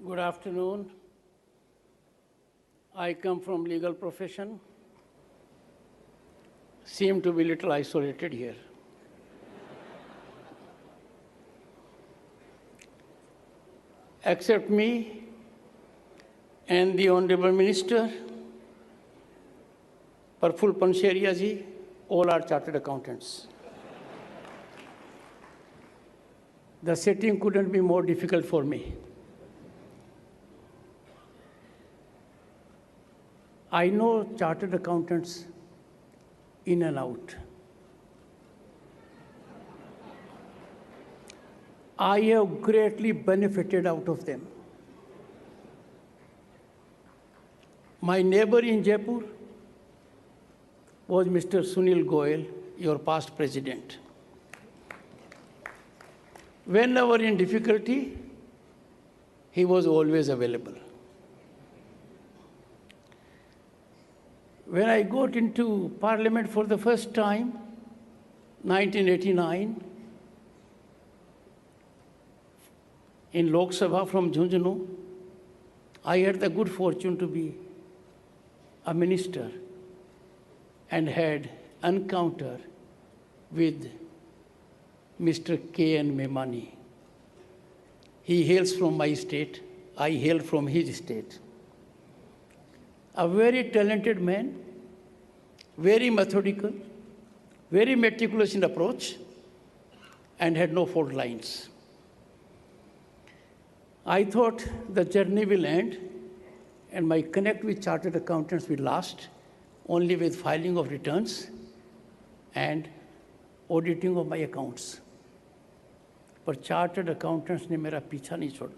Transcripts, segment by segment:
Good afternoon. I come from legal profession. Seem to be a little isolated here. Except me and the Honorable Minister, Praful Pancheria ji, all are chartered accountants. The setting couldn't be more difficult for me. I know chartered accountants in and out. I have greatly benefited out of them. My neighbor in Jaipur was Mr. Sunil Goyal, your past president. Whenever in difficulty, he was always available. When I got into Parliament for the first time, 1989, in Lok Sabha from Jhunjhunu, I had the good fortune to be a minister and had encounter with Mr. K.N. Memani. He hails from my state, I hail from his state. A very talented man, very methodical, very meticulous in approach, and had no fault lines. I thought the journey will end and my connect with chartered accountants will last only with filing of returns and auditing of my accounts. But chartered accountants ne mera picha nahi choda.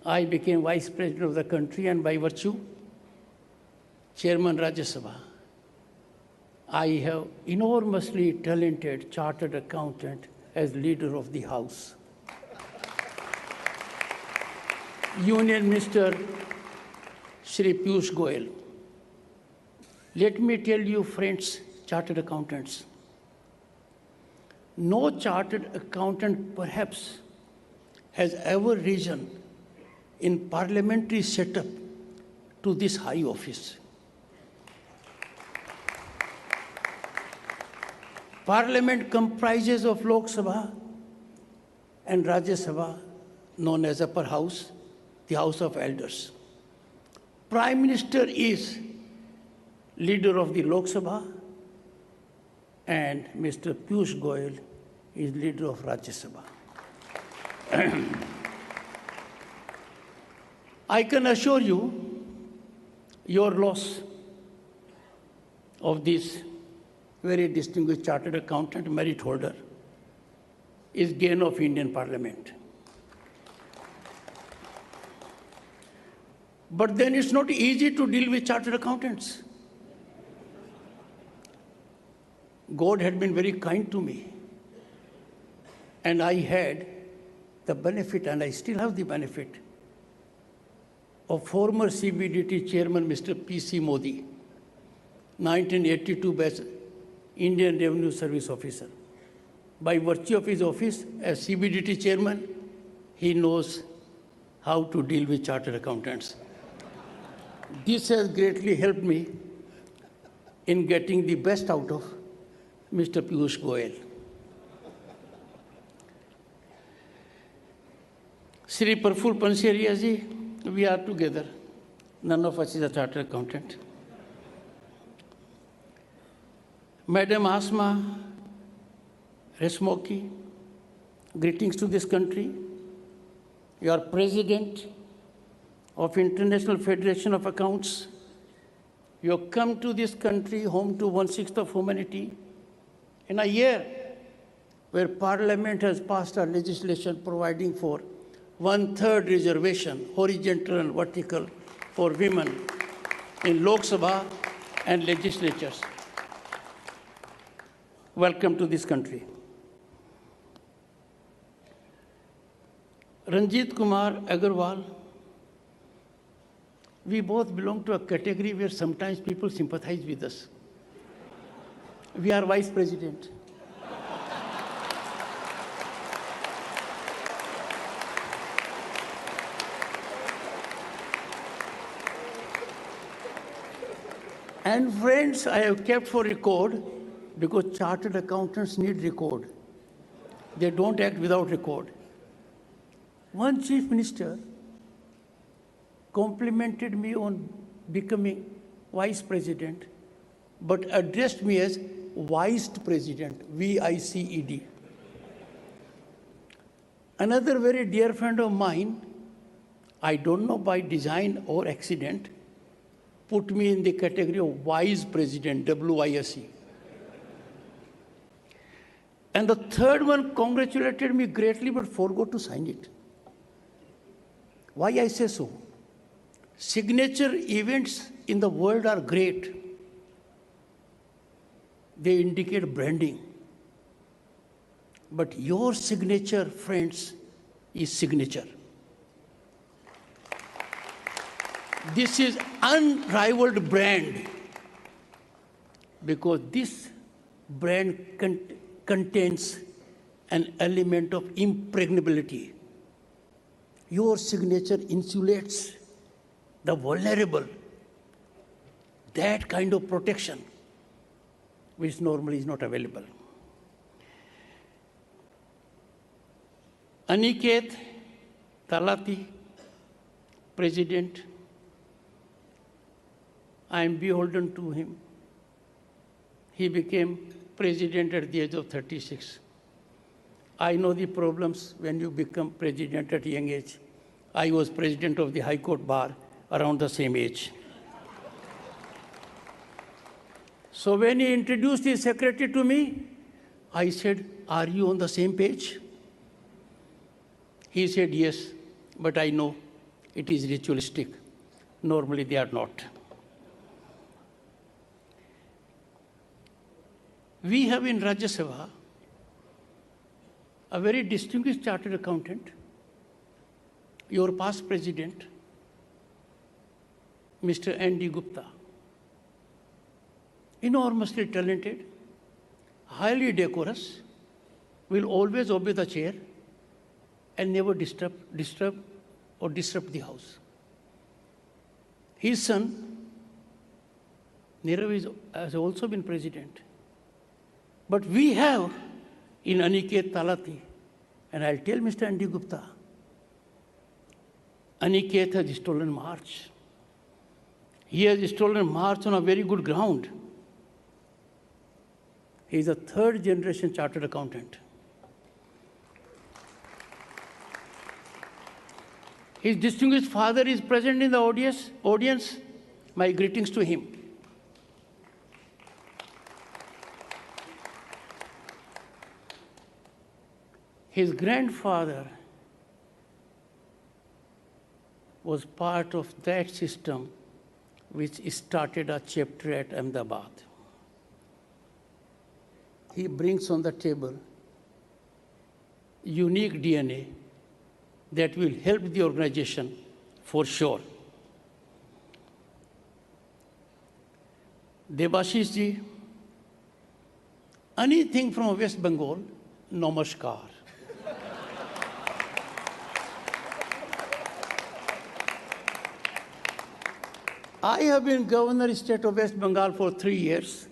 I became Vice President of the country and by virtue, Chairman Rajya Sabha. I have enormously talented chartered accountant as leader of the House. Union Minister Shri Piyush Goyal. Let me tell you, friends, chartered accountants, no chartered accountant perhaps has ever risen in parliamentary setup to this high office. Parliament comprises of Lok Sabha and Rajya Sabha, known as Upper House, the House of Elders. Prime Minister is leader of the Lok Sabha and Mr. Piyush Goyal is leader of Rajya Sabha. I can assure you, your loss of this very distinguished chartered accountant merit holder is gain of Indian Parliament. But then it's not easy to deal with chartered accountants. God had been very kind to me. And I had the benefit, and I still have the benefit, of former CBDT chairman Mr. P.C. Modi, 1982 batch Indian Revenue Service officer. By virtue of his office as CBDT chairman, he knows how to deal with chartered accountants. This has greatly helped me in getting the best out of Mr. Piyush Goyal. Shri Praful Pancheria ji, we are together. None of us is a chartered accountant. Madam Asma Resmoki, greetings to this country. You are President of International Federation of Accounts. You have come to this country, home to 1/6 of humanity, in a year where Parliament has passed a legislation providing for 1/3 reservation, horizontal and vertical, for women in Lok Sabha and legislatures. Welcome to this country. Ranjit Kumar Agarwal, we both belong to a category where sometimes people sympathize with us. We are Vice President. And friends, I have kept for record because chartered accountants need record. They don't act without record. One chief minister complimented me on becoming vice president, but addressed me as vice president, VICED. Another very dear friend of mine, I don't know by design or accident, put me in the category of vice president, WISE. And the third one congratulated me greatly but forgot to sign it. Why I say so? Signature events in the world are great. They indicate branding. But your signature, friends, is signature. This is unrivaled brand because this brand contains an element of impregnability. Your signature insulates the vulnerable, that kind of protection which normally is not available. Aniket Talati, President, I am beholden to him. He became president at the age of 36. I know the problems when you become president at a young age. I was president of the High Court Bar around the same age. So when he introduced his secretary to me, I said, "Are you on the same page?" He said, "Yes, but I know it is ritualistic. Normally they are not." We have in Rajya Sabha a very distinguished chartered accountant, your past president, Mr. N.D. Gupta. Enormously talented, highly decorous, will always obey the chair and never disturb or disrupt the house. His son, Nirav, has also been president. But we have in Aniket Talati, and I'll tell Mr. N.D. Gupta, Aniket has stolen March. He has stolen March on a very good ground. He is a third generation chartered accountant. His distinguished father is present in the audience. My greetings to him. His grandfather was part of that system which started a chapter at Ahmedabad. He brings on the table unique DNA that will help the organization for sure. Debashish ji, anything from West Bengal, namaskar. I have been Governor State of West Bengal for 3 years,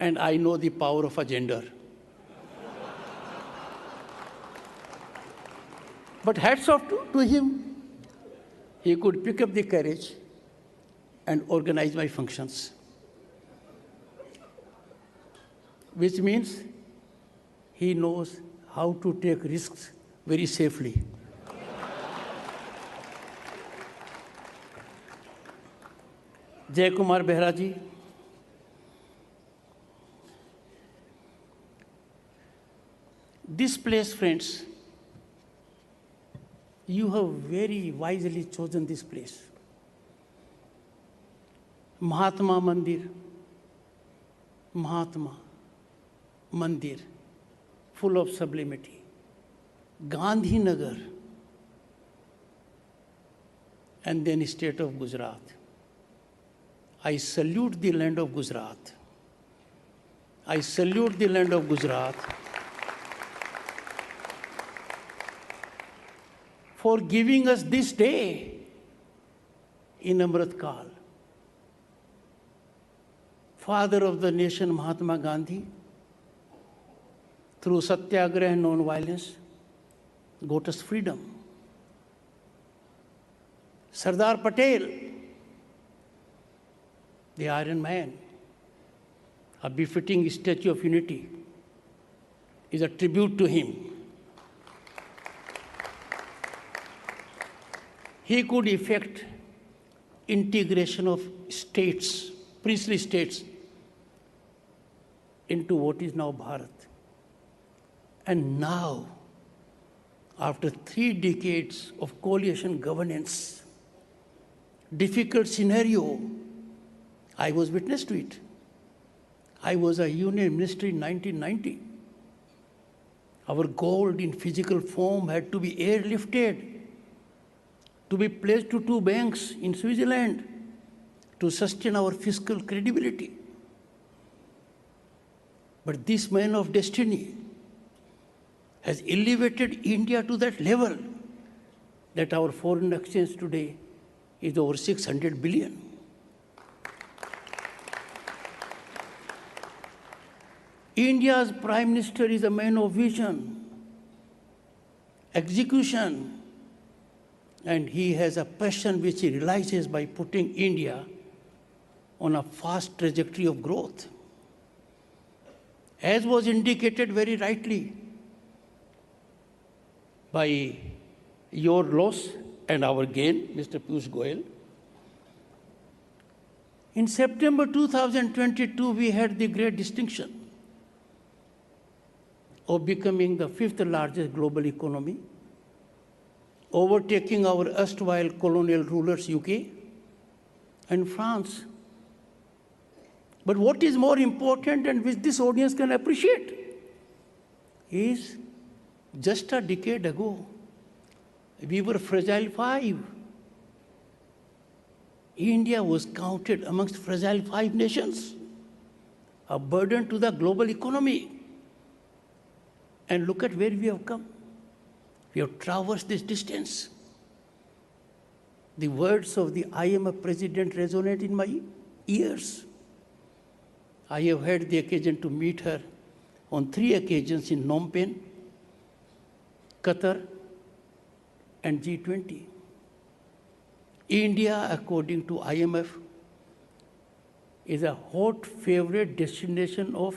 and I know the power of a gender. But hats off to him. He could pick up the courage and organize my functions, which means he knows how to take risks very safely. Jay Kumar Behra ji, this place, friends, you have very wisely chosen this place. Mahatma Mandir, full of sublimity. Gandhi Nagar, and then state of Gujarat. I salute the land of Gujarat. I salute the land of Gujarat for giving us this day in Amrit Kal. father of the nation Mahatma Gandhi, through satyagraha and non-violence, got us freedom. Sardar Patel, the Iron Man, a befitting statue of unity, is a tribute to him. He could effect integration of states, princely states, into what is now Bharat. And now, after 3 decades of coalition governance, difficult scenario, I was witness to it. I was a union minister in 1990. Our gold in physical form had to be airlifted, to be placed to 2 banks in Switzerland to sustain our fiscal credibility. But this man of destiny has elevated India to that level that our foreign exchange today is over 600 billion. India's Prime Minister is a man of vision, execution, and he has a passion which he realizes by putting India on a fast trajectory of growth. As was indicated very rightly by your loss and our gain, Mr. Piyush Goyal. In September 2022, we had the great distinction of becoming the 5th largest global economy, overtaking our erstwhile colonial rulers, UK and France. But what is more important, and which this audience can appreciate, is just a decade ago, we were fragile 5. India was counted amongst fragile 5 nations, a burden to the global economy. And look at where we have come. We have traversed this distance. The words of the IMF president resonate in my ears. I have had the occasion to meet her on 3 occasions in Phnom Penh, Qatar, and G20. India, according to IMF, is a hot favorite destination of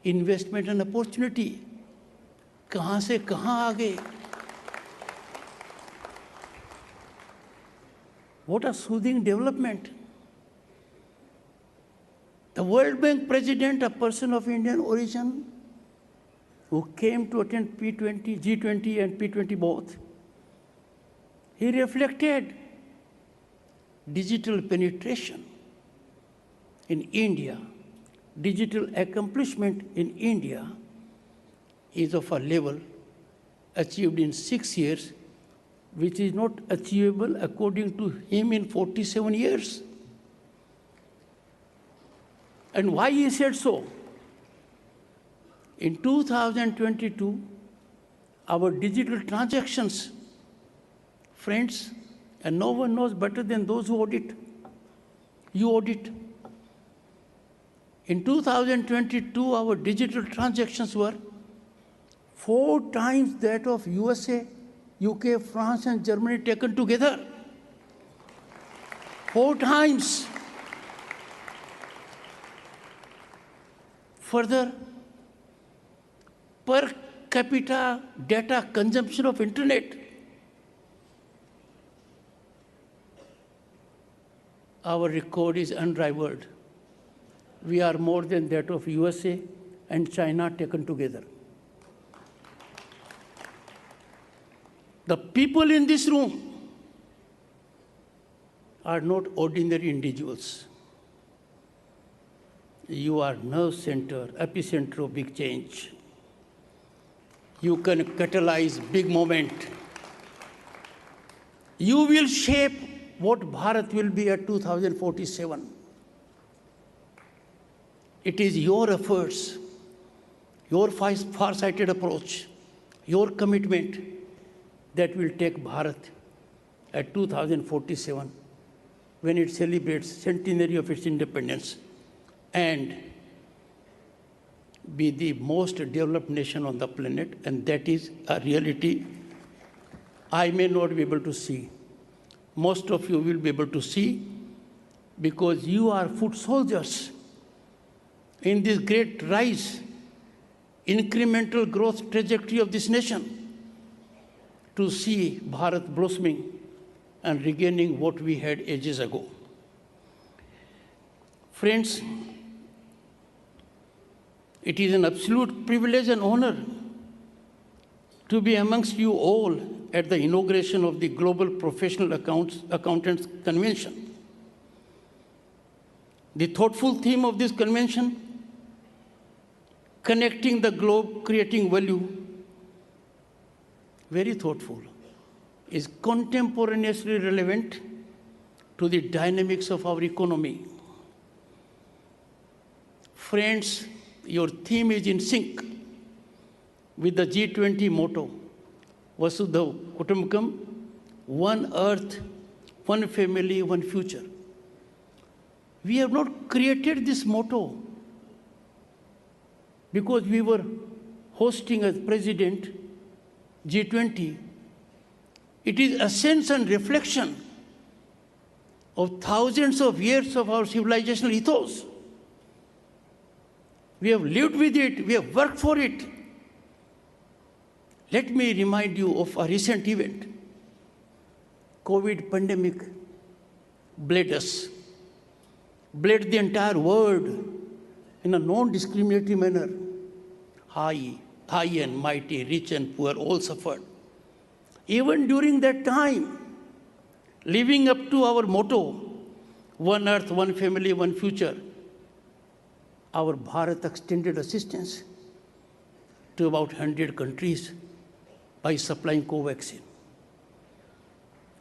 investment and opportunity. कहाँ से कहाँ आ गए? What a soothing development. The World Bank president, a person of Indian origin, who came to attend P20, G20 and P20 both, he reflected digital penetration in India, digital accomplishment in India is of a level achieved in 6 years, which is not achievable according to him in 47 years. And why he said so? In 2022, our digital transactions, friends, and no one knows better than those who audit. You audit. In 2022, our digital transactions were 4 times that of USA, UK, France, and Germany taken together. 4 times. Further, per capita data consumption of internet, our record is unrivaled. We are more than that of USA and China taken together. The people in this room are not ordinary individuals. You are nerve center, epicenter of big change. You can catalyze big moment. You will shape what Bharat will be at 2047. It is your efforts, your far-sighted approach, your commitment that will take Bharat at 2047 when it celebrates centenary of its independence and be the most developed nation on the planet, and that is a reality I may not be able to see. Most of you will be able to see because you are foot soldiers in this great rise, incremental growth trajectory of this nation, to see Bharat blossoming and regaining what we had ages ago. Friends, it is an absolute privilege and honor to be amongst you all at the inauguration of the Global Professional Accountants Convention. The thoughtful theme of this convention, connecting the globe, creating value, very thoughtful, is contemporaneously relevant to the dynamics of our economy. Friends, your theme is in sync with the G20 motto, Vasudha Kutumbakam, one earth, one family, one future. We have not created this motto because we were hosting as president G20. It is a sense and reflection of thousands of years of our civilizational ethos. We have lived with it, we have worked for it. Let me remind you of a recent event. COVID pandemic bled us, bled the entire world in a non-discriminatory manner. High and mighty, rich and poor all suffered. Even during that time, living up to our motto, one earth, one family, one future, our Bharat extended assistance to about 100 countries by supplying Covaxin.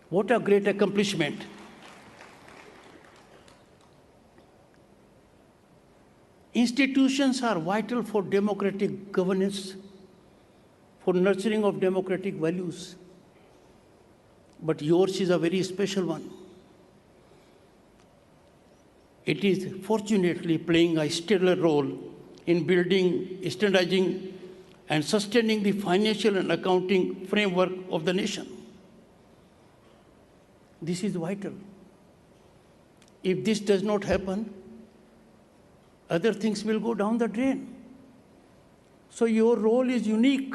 What a great accomplishment. Institutions are vital for democratic governance, for nurturing of democratic values. But yours is a very special one. It is fortunately playing a stellar role in building, standardizing, and sustaining the financial and accounting framework of the nation. This is vital. If this does not happen, other things will go down the drain. So your role is unique.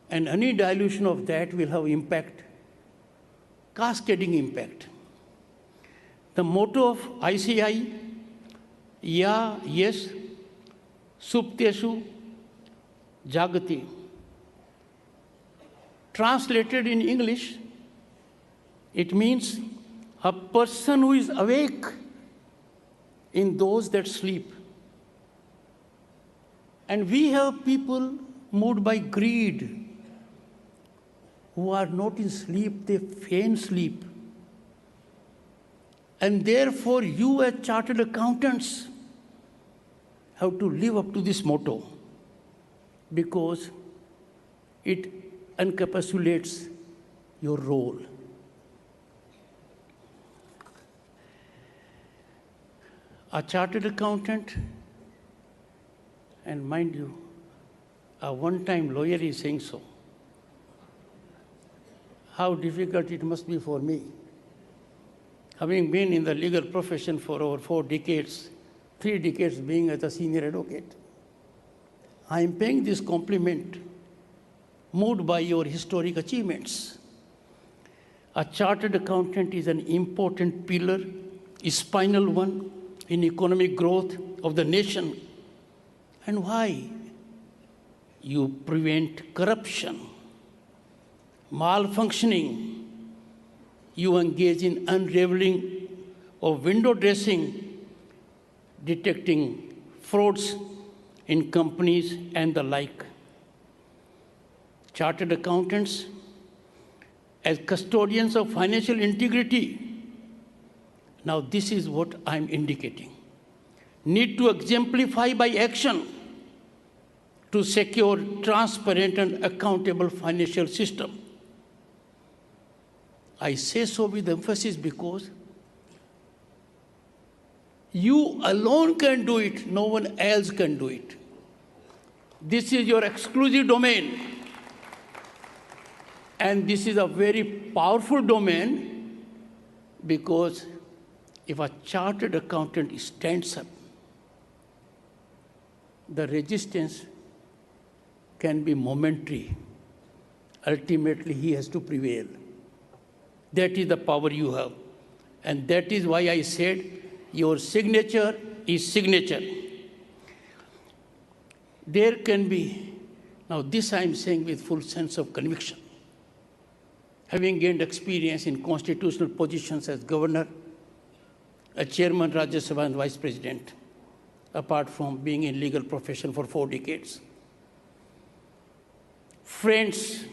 And any dilution of that will have impact, cascading impact. The motto of ICI, Ya, Yes, Supteshu, Jagati. Translated in English, it means a person who is awake in those that sleep. And we have people moved by greed who are not in sleep, they feign sleep. And therefore, you as chartered accountants have to live up to this motto because it encapsulates your role. A chartered accountant, and mind you, a one-time lawyer is saying so. How difficult it must be for me. Having been in the legal profession for over 4 decades, 3 decades being as a senior advocate, I am paying this compliment, moved by your historic achievements. A chartered accountant is an important pillar, a spinal one, in economic growth of the nation. And why? You prevent corruption, malfunctioning. You engage in unraveling of window dressing, detecting frauds in companies and the like. Chartered accountants, as custodians of financial integrity, now this is what I'm indicating, need to exemplify by action to secure transparent and accountable financial system. I say so with emphasis because You alone can do it, no one else can do it. This is your exclusive domain. And this is a very powerful domain because if a chartered accountant stands up, the resistance can be momentary. Ultimately, he has to prevail. That is the power you have. And that is why I said your signature is signature. There can be, now this I am saying with full sense of conviction. Having gained experience in constitutional positions as governor, a chairman, Rajya Sabha, and vice president, apart from being in legal profession for 4 decades. Friends,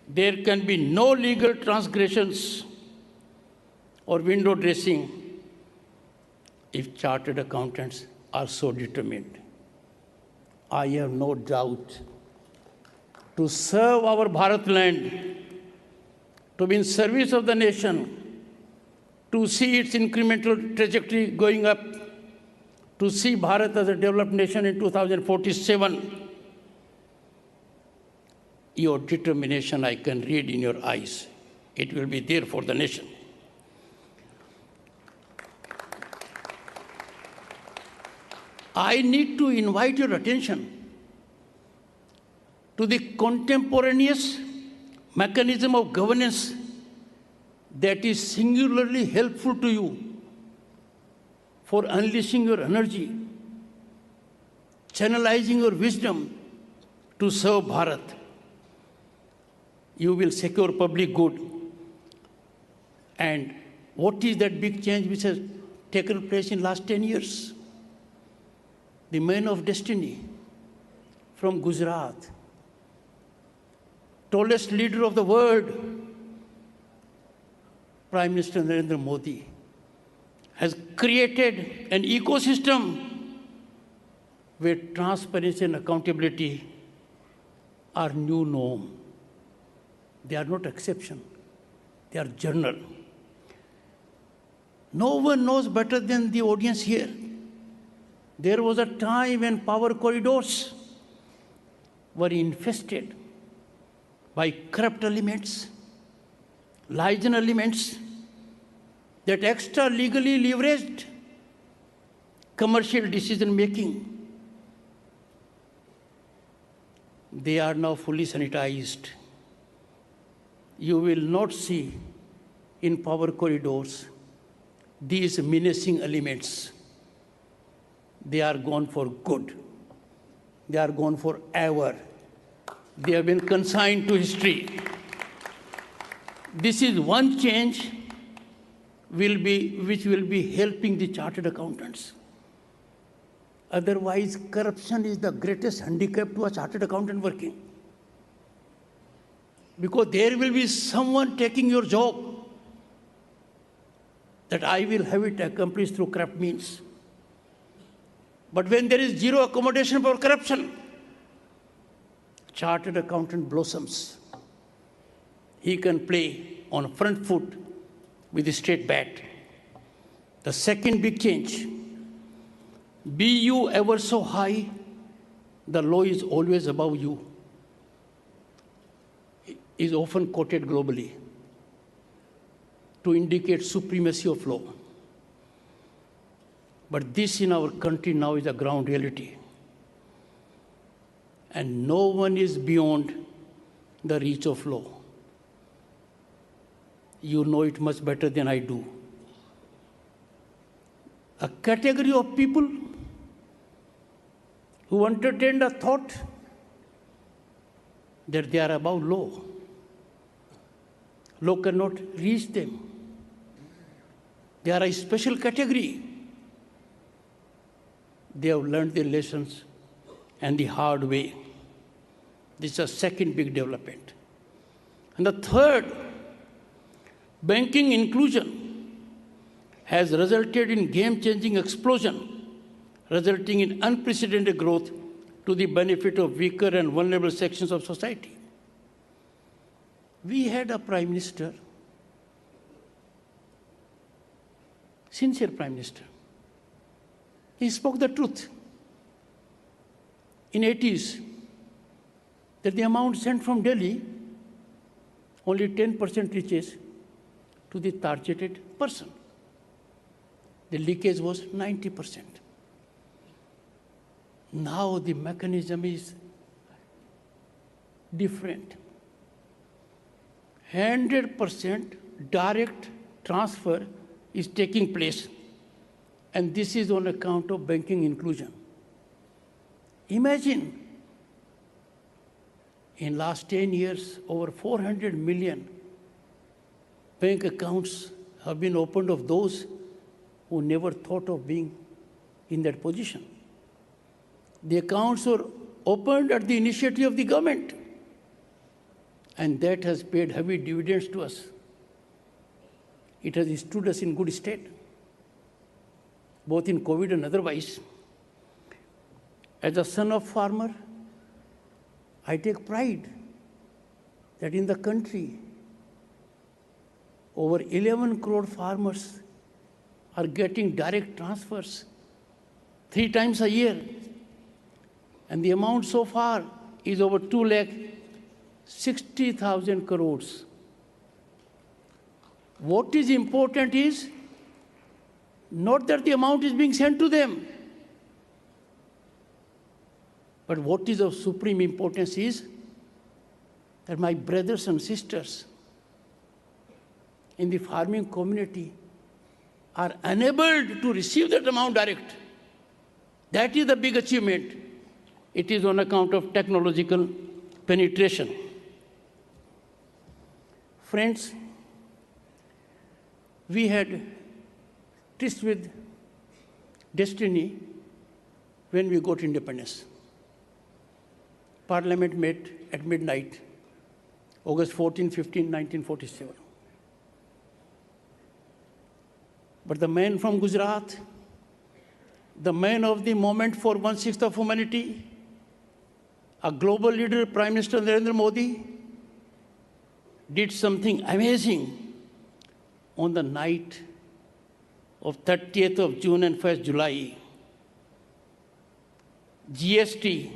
there can be no legal transgressions or window dressing if chartered accountants are so determined. I have no doubt to serve our Bharat land, to be in service of the nation, to see its incremental trajectory going up, to see Bharat as a developed nation in 2047. Your determination I can read in your eyes. It will be there for the nation. I need to invite your attention to the contemporaneous mechanism of governance that is singularly helpful to you for unleashing your energy, channelizing your wisdom to serve Bharat. You will secure public good. And what is that big change which has taken place in last 10 years? The man of destiny from Gujarat, tallest leader of the world, Prime Minister Narendra Modi, has created an ecosystem where transparency and accountability are new norm. They are not exception. They are general. No one knows better than the audience here. There was a time when power corridors were infested by corrupt elements, liaison elements that extra legally leveraged commercial decision making. They are now fully sanitized. You will not see in power corridors these menacing elements. They are gone for good. They are gone forever. They have been consigned to history. This is one change which will be helping the chartered accountants. Otherwise, corruption is the greatest handicap to a chartered accountant working. Because there will be someone taking your job that I will have it accomplished through corrupt means. But when there is zero accommodation for corruption, chartered accountant blossoms. He can play on front foot with a straight bat. The second big change, be you ever so high, the law is always above you, is often quoted globally to indicate supremacy of law. But this in our country now is a ground reality. And no one is beyond the reach of law. You know it much better than I do. A category of people who entertained a thought that they are above law. Law cannot reach them. They are a special category. They have learned their lessons and the hard way. This is a second big development. And the third, banking inclusion has resulted in game-changing explosion, resulting in unprecedented growth to the benefit of weaker and vulnerable sections of society. We had a Prime Minister, sincere Prime Minister, He spoke the truth. In 80s, that the amount sent from Delhi, only 10% reaches to the targeted person. The leakage was 90%. Now the mechanism is different. 100% direct transfer is taking place, and this is on account of banking inclusion. Imagine, in last 10 years, over 400 million bank accounts have been opened of those who never thought of being in that position. The accounts were opened at the initiative of the government, and that has paid heavy dividends to us. It has stood us in good stead, both in COVID and otherwise. As a son of farmer, I take pride that in the country, over 11 crore farmers are getting direct transfers 3 times a year. And the amount so far is over 2,60,000 crores. What is important is not that the amount is being sent to them, but what is of supreme importance is that my brothers and sisters in the farming community are enabled to receive that amount direct. That is the big achievement. It is on account of technological penetration. Friends, we had tryst with destiny when we got independence. Parliament met at midnight, August 14, 15, 1947. But the man from Gujarat, the man of the moment for 1/6 of humanity, a global leader, Prime Minister Narendra Modi, did something amazing on the night of 30th of June and 1st July. GST,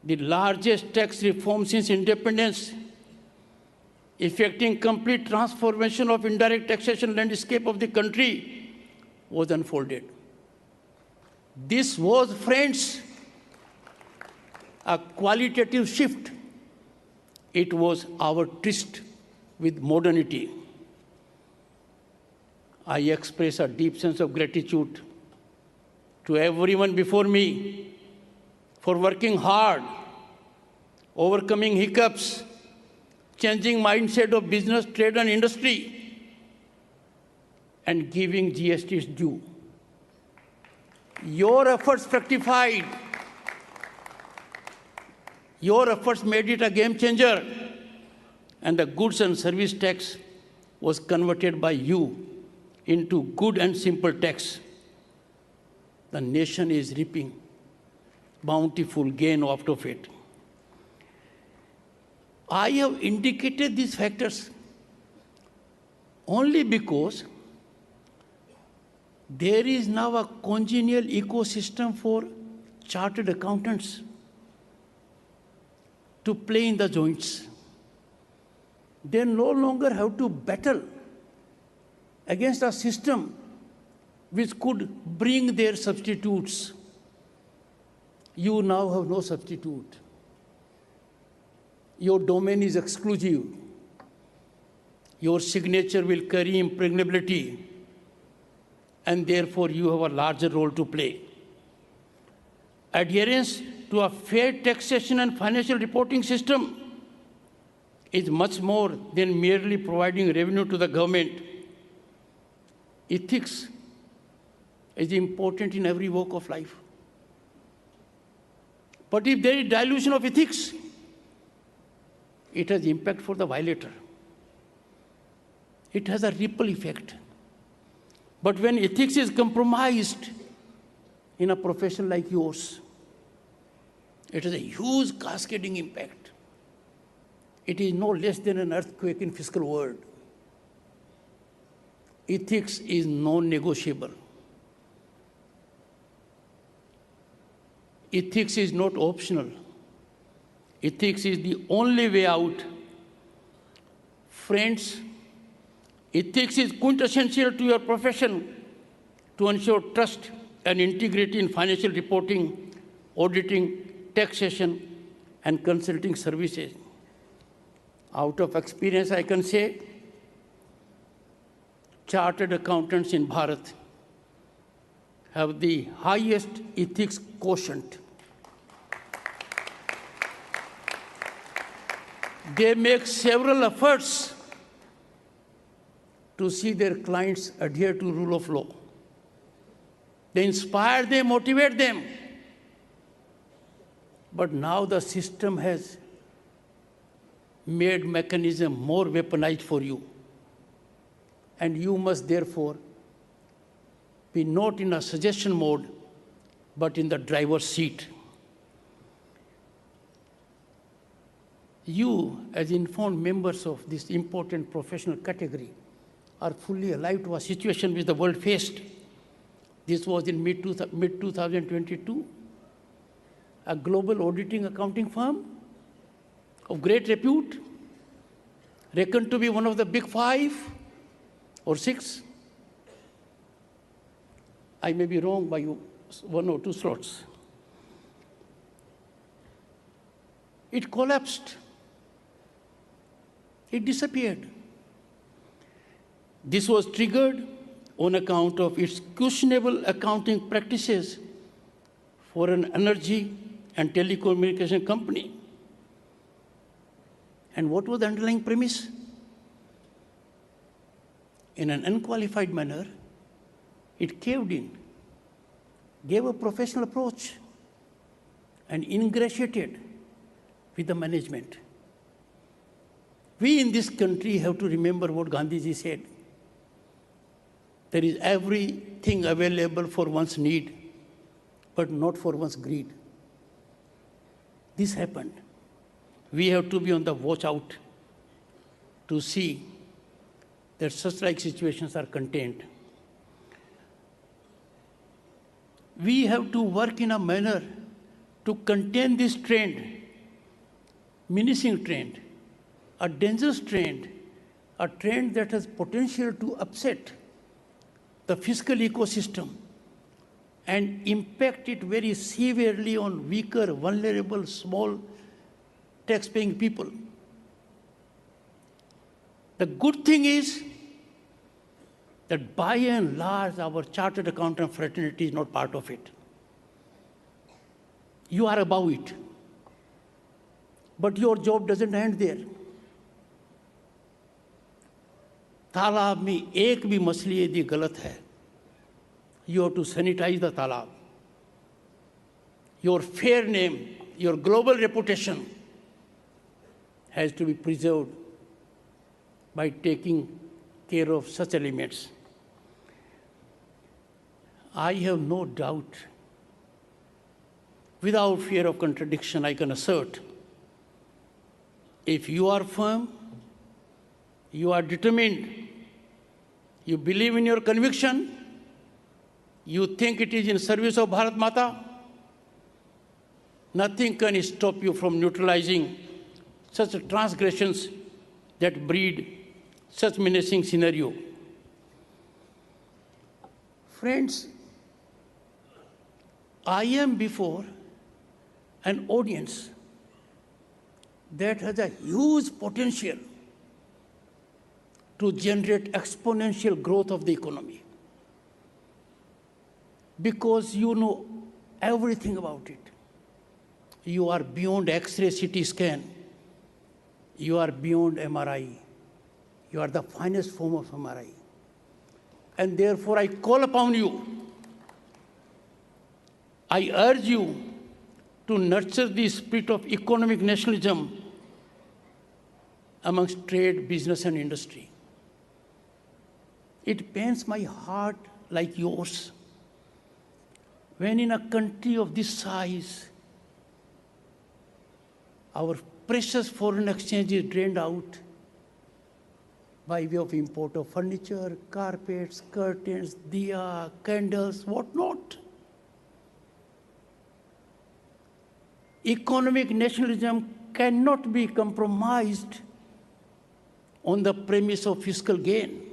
the largest tax reform since independence, effecting complete transformation of indirect taxation landscape of the country, was unfolded. This was, friends, a qualitative shift. It was our tryst with modernity. I express a deep sense of gratitude to everyone before me for working hard, overcoming hiccups, changing mindset of business, trade, and industry, and giving GST its due. Your efforts fructified. Your efforts made it a game changer, and the goods and service tax was converted by you into good and simple tax. The nation is reaping bountiful gain out of it. I have indicated these factors only because there is now a congenial ecosystem for chartered accountants to play in the joints. They no longer have to battle against a system which could bring their substitutes. You now have no substitute. Your domain is exclusive. Your signature will carry impregnability, and therefore you have a larger role to play. Adherence to a fair taxation and financial reporting system is much more than merely providing revenue to the government. Ethics is important in every walk of life. But if there is dilution of ethics, it has impact for the violator. It has a ripple effect. But when ethics is compromised in a profession like yours, it has a huge cascading impact. It is no less than an earthquake in fiscal world. Ethics is non-negotiable. Ethics is not optional. Ethics is the only way out. Friends, ethics is quintessential to your profession to ensure trust and integrity in financial reporting, auditing, taxation, and consulting services. Out of experience, I can say, chartered accountants in Bharat have the highest ethics quotient. They make several efforts to see their clients adhere to rule of law. They inspire them, motivate them. But now the system has made mechanism more weaponized for you. And you must therefore be not in a suggestion mode, but in the driver's seat. You, as informed members of this important professional category, are fully alive to a situation which the world faced. This was in mid-2022. A global auditing accounting firm of great repute, reckoned to be one of the big 5 or 6. I may be wrong by 1 or 2 slots. It collapsed. It disappeared. This was triggered on account of its questionable accounting practices for an energy and telecommunication company. And what was the underlying premise? In an unqualified manner, it caved in, gave a professional approach, and ingratiated with the management. We in this country have to remember what Gandhiji said. There is everything available for one's need, but not for one's greed. This happened. We have to be on the watch out to see that such like situations are contained. We have to work in a manner to contain this trend, menacing trend, a dangerous trend, a trend that has potential to upset the fiscal ecosystem and impact it very severely on weaker, vulnerable, small tax-paying people. The good thing is that by and large, our chartered accountant fraternity is not part of it. You are above it. But your job doesn't end there. तालाब में एक भी मछली यदि गलत है, you have to sanitize the तालाब. Your fair name, your global reputation has to be preserved by taking care of such elements. I have no doubt, without fear of contradiction, I can assert, if you are firm, you are determined, you believe in your conviction, you think it is in service of Bharat Mata, nothing can stop you from neutralizing such transgressions that breed such menacing scenario. Friends, I am before an audience that has a huge potential to generate exponential growth of the economy. Because you know everything about it. You are beyond X-ray CT scan. You are beyond MRI. You are the finest form of MRI. And therefore, I call upon you, I urge you to nurture the spirit of economic nationalism amongst trade, business, and industry. It pains my heart, like yours, when in a country of this size, our precious foreign exchange is drained out by way of import of furniture, carpets, curtains, diya, candles, whatnot. economic nationalism cannot be compromised on the premise of fiscal gain.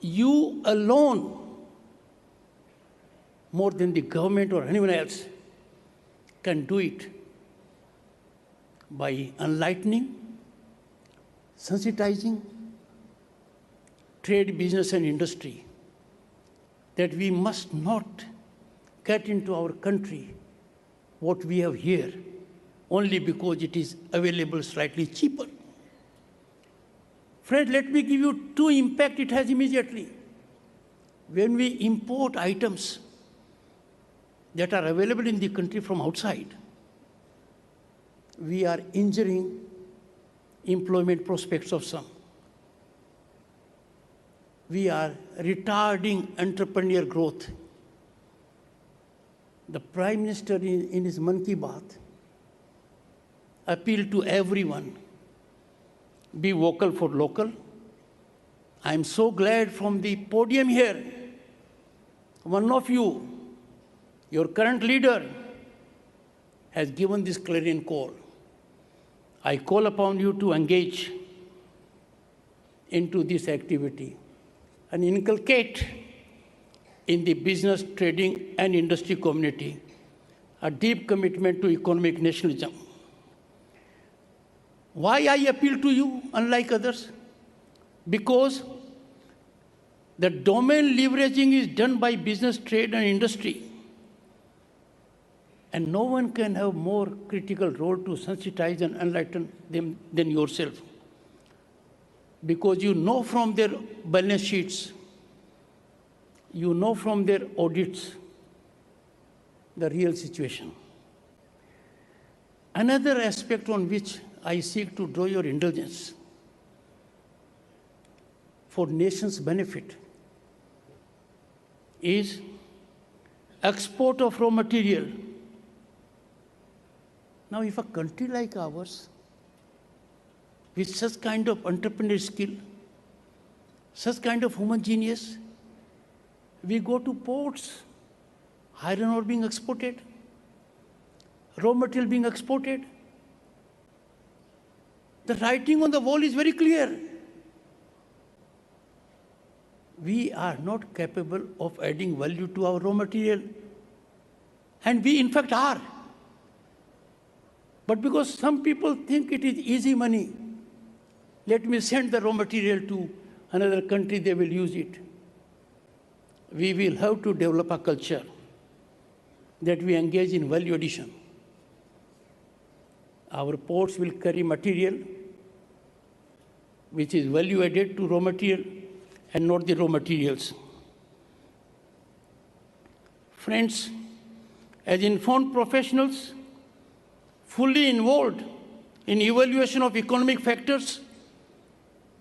You alone, more than the government or anyone else, can do it by enlightening, sensitizing trade, business, and industry that we must not get into our country what we have here only because it is available slightly cheaper. Friends, let me give you two impacts it has immediately. When we import items that are available in the country from outside, we are injuring employment prospects of some. We are retarding entrepreneurial growth. The Prime Minister in his Mann Ki Baat appealed to everyone, be vocal for local. I am so glad from the podium here, one of you, your current leader, has given this clarion call. I call upon you to engage into this activity and inculcate in the business, trading, and industry community a deep commitment to economic nationalism. Why I appeal to you, unlike others? Because the domain leveraging is done by business, trade, and industry. And no one can have more critical role to sensitize and enlighten them than yourself. Because you know from their balance sheets, you know from their audits, the real situation. Another aspect on which I seek to draw your indulgence for nation's benefit is export of raw material. Now, if a country like ours, with such kind of entrepreneurial skill, such kind of human genius, we go to ports, iron ore being exported, raw material being exported. The writing on the wall is very clear. We are not capable of adding value to our raw material. And we, in fact, are. But because some people think it is easy money, let me send the raw material to another country, they will use it. We will have to develop a culture that we engage in value addition. Our ports will carry material which is value added to raw material and not the raw materials. Friends, as informed professionals, fully involved in evaluation of economic factors,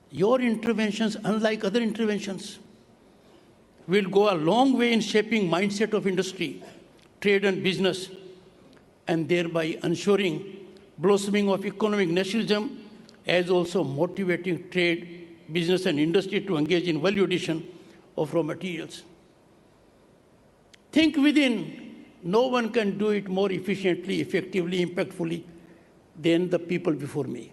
your interventions, unlike other interventions, will go a long way in shaping mindset of industry, trade and business, and thereby ensuring blossoming of economic nationalism, as also motivating trade, business, and industry to engage in value addition of raw materials. Think within. No one can do it more efficiently, effectively, impactfully than the people before me.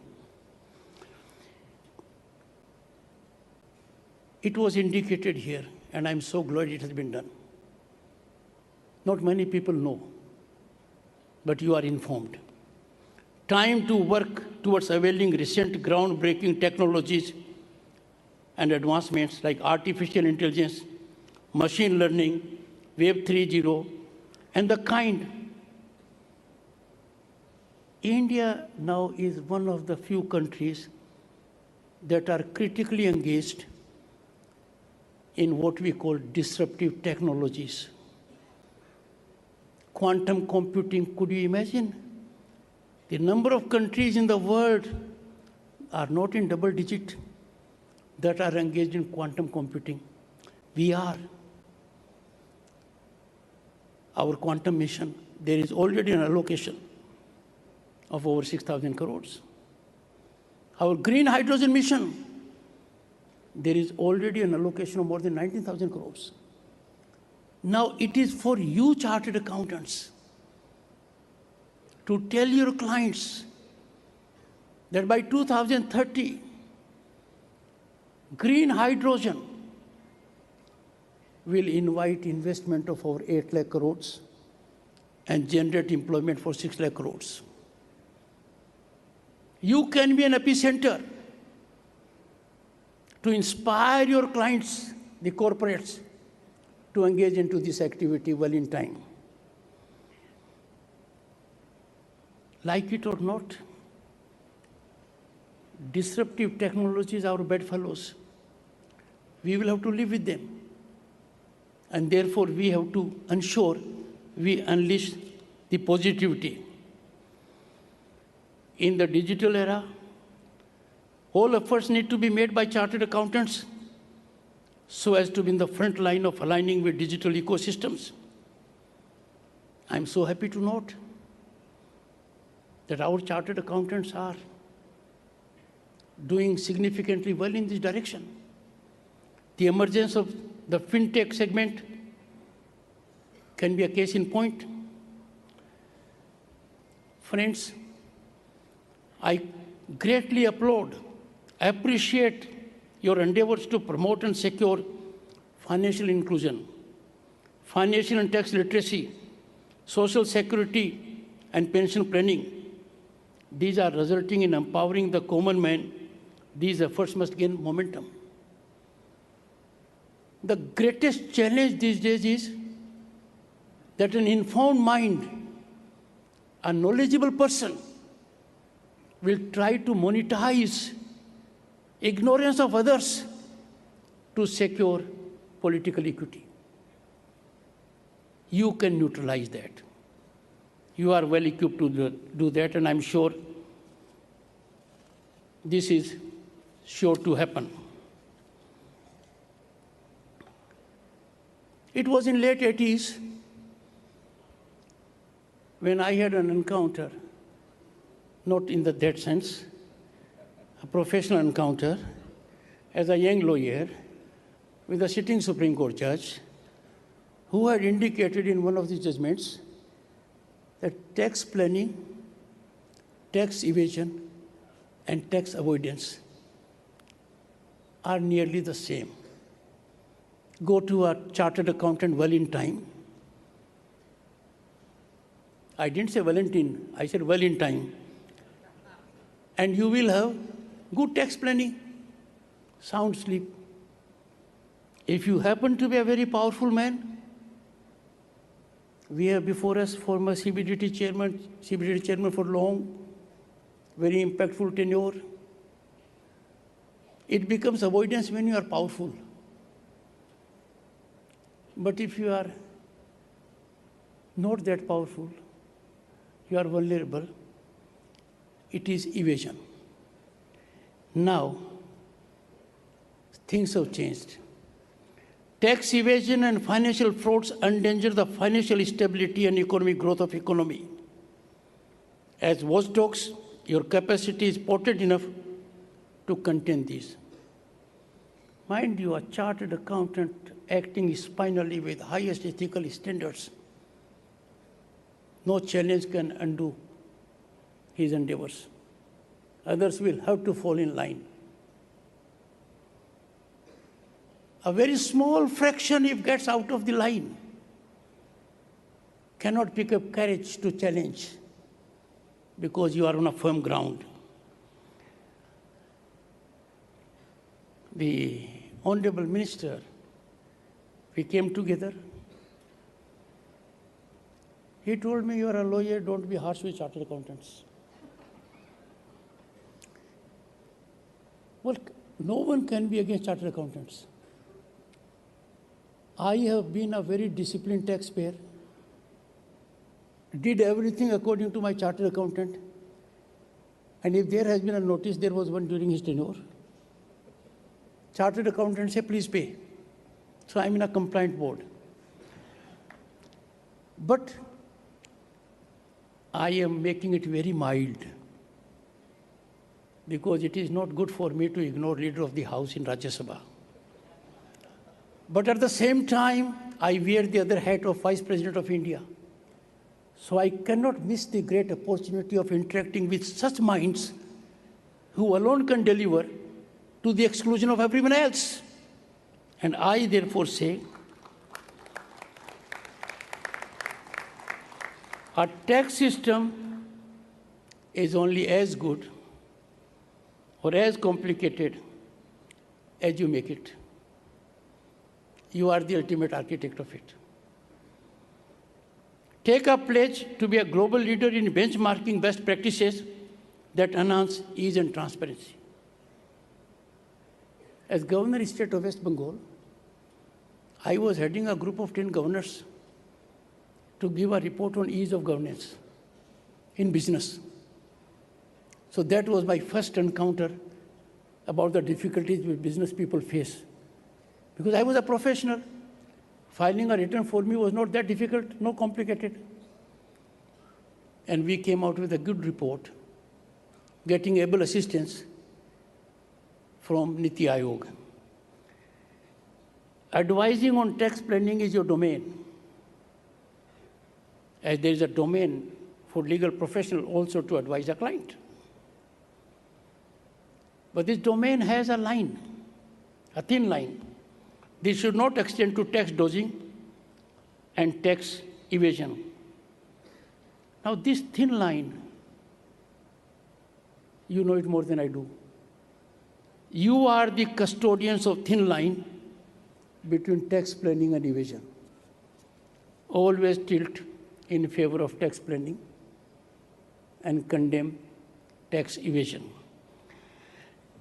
It was indicated here, and I'm so glad it has been done. Not many people know, but you are informed. Time to work towards availing recent groundbreaking technologies and advancements like artificial intelligence, machine learning, Web 3.0, and the kind. India now is one of the few countries that are critically engaged in what we call disruptive technologies. Quantum computing, could you imagine? The number of countries in the world are not in double digit that are engaged in quantum computing. We are. Our quantum mission, there is already an allocation of over 6,000 crores. Our green hydrogen mission, there is already an allocation of more than 19,000 crores. Now it is for you, chartered accountants, to tell your clients that by 2030, green hydrogen will invite investment of over 8 lakh crores and generate employment for 6 lakh crores. You can be an epicenter to inspire your clients, the corporates, to engage into this activity well in time. Like it or not, disruptive technologies are our bedfellows. We will have to live with them. And therefore, we have to ensure we unleash the positivity. In the digital era, all efforts need to be made by chartered accountants so as to be in the front line of aligning with digital ecosystems. I'm so happy to note that our chartered accountants are doing significantly well in this direction. The emergence of the fintech segment can be a case in point. Friends, I greatly appreciate your endeavors to promote and secure financial inclusion, financial and tax literacy, social security, and pension planning. These are resulting in empowering the common man. These efforts must gain momentum. The greatest challenge these days is that an informed mind, a knowledgeable person, will try to monetize ignorance of others to secure political equity. You can neutralize that. You are well equipped to do that, and I'm sure this is sure to happen. It was in late 80s when I had an encounter, not in that sense, a professional encounter as a young lawyer with a sitting Supreme Court judge who had indicated in one of the judgments that tax planning, tax evasion, and tax avoidance are nearly the same. Go to a chartered accountant well in time. I didn't say Valentine, I said well in time. And you will have good tax planning, sound sleep. If you happen to be a very powerful man, we have before us former CBDT chairman for long, very impactful tenure. It becomes avoidance when you are powerful. But if you are not that powerful, you are vulnerable, it is evasion. Now, things have changed. Tax evasion and financial frauds endanger the financial stability and economic growth of economy. As watchdogs, your capacity is potent enough to contain these. Mind you, a chartered accountant acting spinally with highest ethical standards, no challenge can undo his endeavors. Others will have to fall in line. A very small fraction, if gets out of the line, cannot pick up courage to challenge because you are on a firm ground. The Honorable Minister, we came together. He told me, you are a lawyer, don't be harsh with chartered accountants. Well, no one can be against chartered accountants. I have been a very disciplined taxpayer, did everything according to my chartered accountant, and if there has been a notice, there was one during his tenure. Chartered accountant say, please pay. So I'm in a compliant board. But I am making it very mild. because it is not good for me to ignore Leader of the House in Rajya Sabha. But at the same time, I wear the other hat of Vice President of India. So I cannot miss the great opportunity of interacting with such minds who alone can deliver to the exclusion of everyone else. And I therefore say, a tax system is only as good or as complicated as you make it. You are the ultimate architect of it. Take a pledge to be a global leader in benchmarking best practices that enhance ease and transparency. As Governor State of West Bengal, I was heading a group of 10 governors to give a report on ease of governance in business. So that was my first encounter about the difficulties which business people face. Because I was a professional, filing a return for me was not that difficult, no complicated. And we came out with a good report, getting able assistance from Niti Aayog. Advising on tax planning is your domain, as there is a domain for legal professional also to advise a client. But this domain has a line, a thin line. This should not extend to tax dodging and tax evasion. Now this thin line, you know it more than I do. You are the custodians of thin line between tax planning and evasion. Always tilt in favor of tax planning and condemn tax evasion.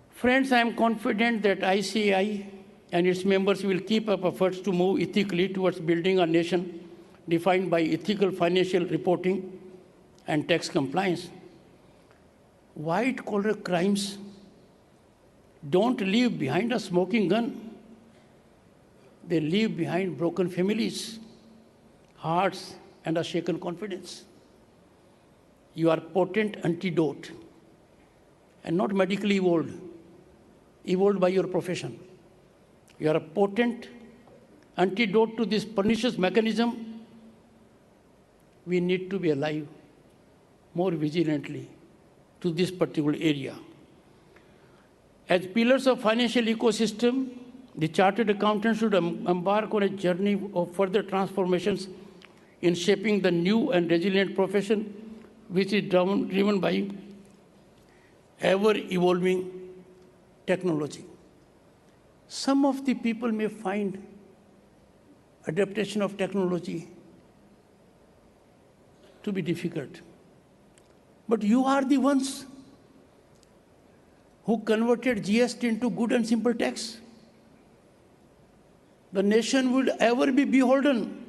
Friends, I am confident that ICAI and its members will keep up efforts to move ethically towards building a nation defined by ethical financial reporting and tax compliance. White-collar crimes don't leave behind a smoking gun. They leave behind broken families, hearts, and a shaken confidence. You are potent antidote, and not medically evolved by your profession. You are a potent antidote to this pernicious mechanism. We need to be alive more vigilantly to this particular area. As pillars of financial ecosystem, the chartered accountant should embark on a journey of further transformations in shaping the new and resilient profession, which is driven by ever-evolving technology. Some of the people may find adaptation of technology to be difficult. But you are the ones who converted GST into good and simple tax. The nation would ever be beholden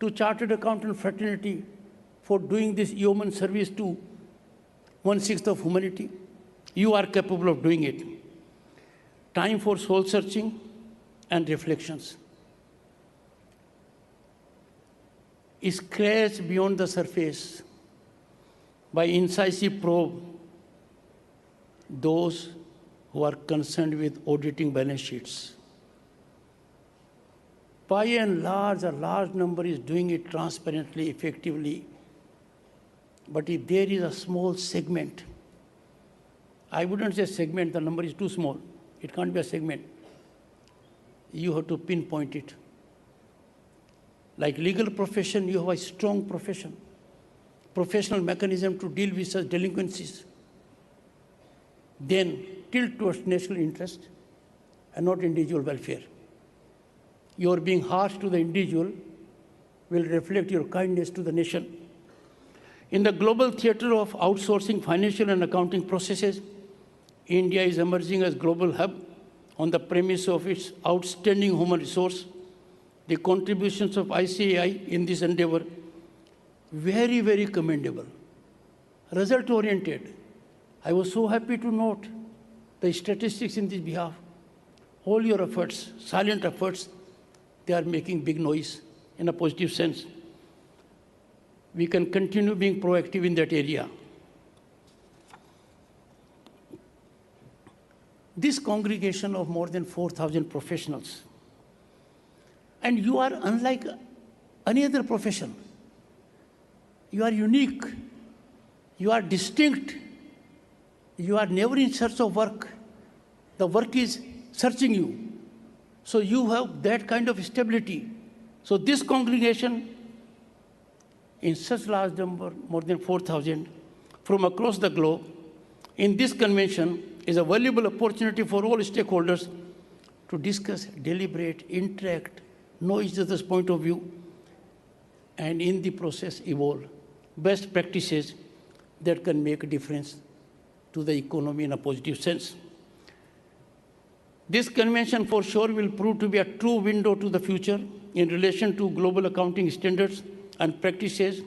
to chartered accountant fraternity for doing this yeoman service to 1/6 of humanity. You are capable of doing it. Time for soul searching and reflections. Scratch beyond the surface by incisive probe those who are concerned with auditing balance sheets. By and large, a large number is doing it transparently, effectively. But if there is a small segment, I wouldn't say segment, the number is too small. It can't be a segment. You have to pinpoint it. Like legal profession, you have a strong professional mechanism to deal with such delinquencies. Then tilt towards national interest and not individual welfare. Your being harsh to the individual will reflect your kindness to the nation. In the global theater of outsourcing financial and accounting processes, India is emerging as global hub on the premise of its outstanding human resource. The contributions of ICAI in this endeavor, very, very commendable. Result-oriented. I was so happy to note the statistics in this behalf. All your efforts, silent efforts, they are making big noise in a positive sense. We can continue being proactive in that area. this congregation of more than 4,000 professionals. And you are unlike any other profession. You are unique. You are distinct. You are never in search of work. The work is searching you. So you have that kind of stability. So this congregation, in such large number, more than 4,000, from across the globe, in this convention is a valuable opportunity for all stakeholders to discuss, deliberate, interact, know each other's point of view, and in the process evolve best practices that can make a difference to the economy in a positive sense. This convention for sure will prove to be a true window to the future in relation to global accounting standards and practices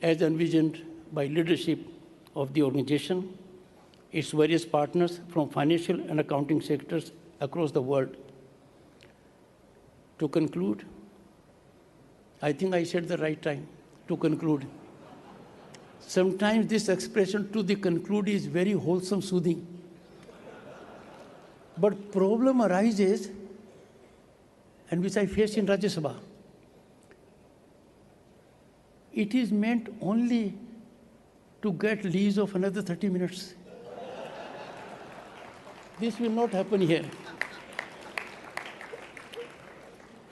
as envisioned by leadership of the organization, its various partners from financial and accounting sectors across the world. To conclude, I think I said the right time to conclude. Sometimes this expression to the conclude is very wholesome, soothing. But problem arises, and which I face in Rajya Sabha. It is meant only to get leaves of another 30 minutes. This will not happen here.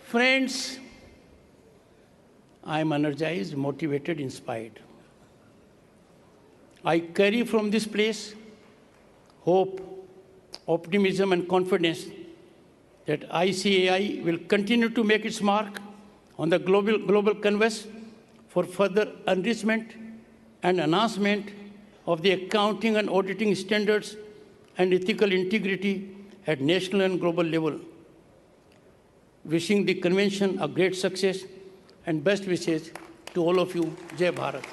Friends, I am energized, motivated, inspired. I carry from this place hope, optimism, and confidence that ICAI will continue to make its mark on the global canvas for further enrichment and enhancement of the accounting and auditing standards and ethical integrity at national and global level. Wishing the convention a great success and best wishes to all of you. Jai Bharat.